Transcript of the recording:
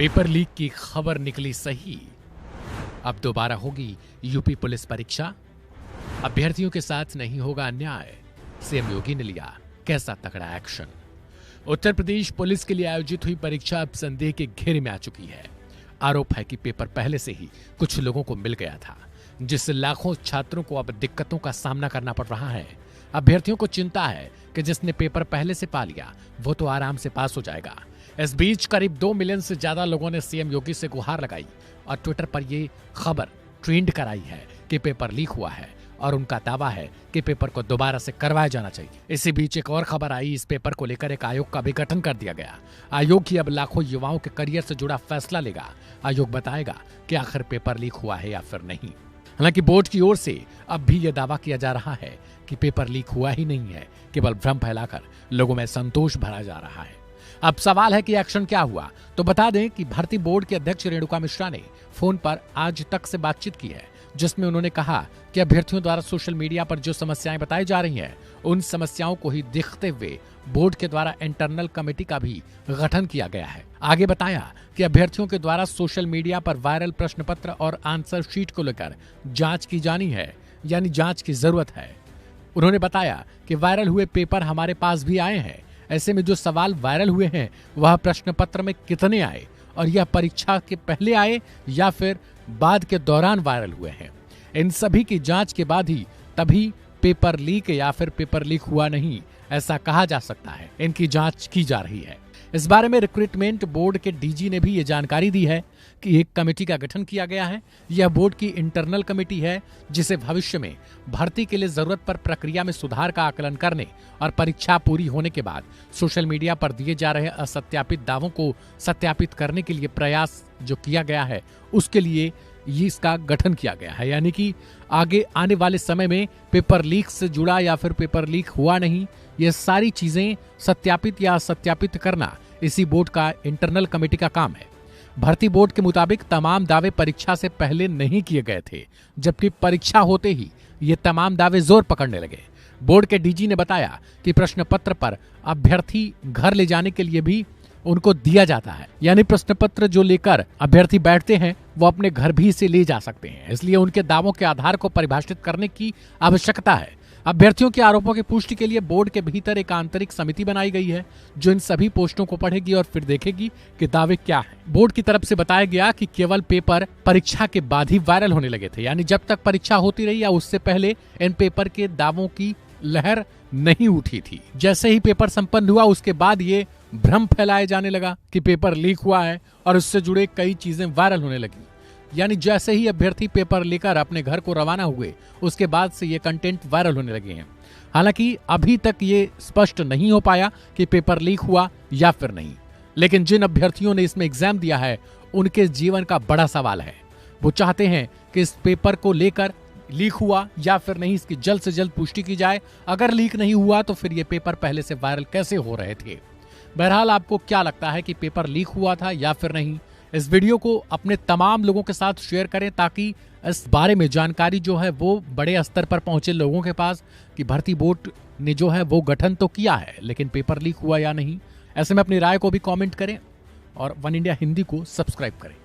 Paper leak की खबर निकली सही। अब दोबारा होगी यूपी पुलिस परीक्षा। अभ्यर्थियों के साथ नहीं होगा अन्याय। सीएम योगी ने लिया कैसा तगड़ा एक्शन। उत्तर प्रदेश पुलिस के लिए आयोजित हुई परीक्षा अब संदेह के घेरे में आ चुकी है। आरोप है कि पेपर पहले से ही कुछ लोगों को मिल गया था, जिससे लाखों छात्रों को अब दिक्कतों का सामना करना पड़ रहा है। अभ्यर्थियों को चिंता है कि जिसने पेपर पहले से पा लिया वो तो आराम से पास हो जाएगा। इस बीच करीब 2 मिलियन से ज्यादा लोगों ने सीएम योगी से गुहार लगाई और ट्विटर पर ये खबर ट्रेंड कराई है कि पेपर लीक हुआ है और उनका दावा है कि पेपर को दोबारा से करवाया जाना चाहिए। इसी बीच एक और खबर आई, इस पेपर को लेकर एक आयोग का भी गठन कर दिया गया। आयोग ही अब लाखों युवाओं के करियर से जुड़ा फैसला लेगा। आयोग बताएगा कि आखिर पेपर लीक हुआ है या फिर नहीं। हालांकि बोर्ड की ओर से अब भी यह दावा किया जा रहा है कि पेपर लीक हुआ ही नहीं है, केवल भ्रम फैलाकर लोगों में संतोष भरा जा रहा है। अब सवाल है कि एक्शन क्या हुआ। तो बता दें कि भर्ती बोर्ड के अध्यक्ष रेणुका मिश्रा ने फोन पर आज तक से बातचीत की है, जिसमें उन्होंने कहा कि अभ्यर्थियों द्वारा सोशल मीडिया पर जो समस्याएं बताई जा रही हैं, उन समस्याओं को ही देखते हुए बोर्ड के द्वारा इंटरनल कमेटी का भी गठन किया गया है। आगे बताया कि अभ्यर्थियों के द्वारा सोशल मीडिया पर वायरल प्रश्न पत्र और आंसर शीट को लेकर जांच की जानी है, यानी जांच की जरूरत है। उन्होंने बताया कि वायरल हुए पेपर हमारे पास भी आए हैं। ऐसे में जो सवाल वायरल हुए हैं वह प्रश्न पत्र में कितने आए और यह परीक्षा के पहले आए या फिर बाद के दौरान वायरल हुए हैं, इन सभी की जांच के बाद ही तभी पेपर लीक या फिर पेपर लीक हुआ नहीं ऐसा कहा जा सकता है। इनकी जांच की जा रही है। इस बारे में रिक्रूटमेंट बोर्ड के डीजी ने भी ये जानकारी दी है कि एक कमेटी का गठन किया गया है। यह बोर्ड की इंटरनल कमेटी है, जिसे भविष्य में भर्ती के लिए जरूरत पर प्रक्रिया में सुधार का आकलन करने और परीक्षा पूरी होने के बाद सोशल मीडिया पर दिए जा रहे असत्यापित दावों को सत्यापित करने के लिए प्रयास जो किया गया है, उसके लिए इसका गठन किया गया है। यानी कि आगे आने वाले समय में पेपर लीक से जुड़ा या फिर पेपर लीक हुआ नहीं, ये सारी चीजें सत्यापित या असत्यापित करना इसी बोर्ड का इंटरनल कमेटी का काम है। भर्ती बोर्ड के मुताबिक तमाम दावे परीक्षा से पहले नहीं किए गए थे, जबकि परीक्षा होते ही ये तमाम दावे जोर पकड़ने लगे। बोर्ड के डीजी ने बताया कि प्रश्न पत्र पर अभ्यर्थी घर ले जाने के लिए भी उनको दिया जाता है, यानी प्रश्न पत्र जो लेकर अभ्यर्थी बैठते हैं वो अपने घर भी इसे ले जा सकते हैं। इसलिए उनके दावों के आधार को परिभाषित करने की आवश्यकता है। अभ्यर्थियों के आरोपों की पुष्टि के लिए बोर्ड के भीतर एक आंतरिक समिति बनाई गई है, जो इन सभी पोस्टों को पढ़ेगी और फिर देखेगी कि दावे क्या हैं। बोर्ड की तरफ से बताया गया कि केवल पेपर परीक्षा के बाद ही वायरल होने लगे थे, यानी जब तक परीक्षा होती रही या उससे पहले इन पेपर के दावों की लहर नहीं उठी थी। जैसे ही पेपर संपन्न हुआ उसके बाद ये भ्रम फैलाया जाने लगा कि पेपर लीक हुआ है और उससे जुड़े कई चीजें वायरल होने लगी। यानी जैसे ही अभ्यर्थी पेपर लेकर अपने घर को रवाना हुए उसके बाद से ये कंटेंट वायरल होने लगे हैं। हालांकि अभी तक ये स्पष्ट नहीं हो पाया कि पेपर लीक हुआ या फिर नहीं, लेकिन जिन अभ्यर्थियों ने इसमें एग्जाम दिया है उनके जीवन का बड़ा सवाल है। वो चाहते हैं कि इस पेपर को लेकर लीक हुआ या फिर नहीं, इसकी जल्द से जल्द पुष्टि की जाए। अगर लीक नहीं हुआ तो फिर ये पेपर पहले से वायरल कैसे हो रहे थे। बहरहाल आपको क्या लगता है कि पेपर लीक हुआ था या फिर नहीं? इस वीडियो को अपने तमाम लोगों के साथ शेयर करें ताकि इस बारे में जानकारी जो है वो बड़े स्तर पर पहुंचे लोगों के पास कि भर्ती बोर्ड ने जो है वो गठन तो किया है लेकिन पेपर लीक हुआ या नहीं। ऐसे में अपनी राय को भी कमेंट करें और वन इंडिया हिंदी को सब्सक्राइब करें।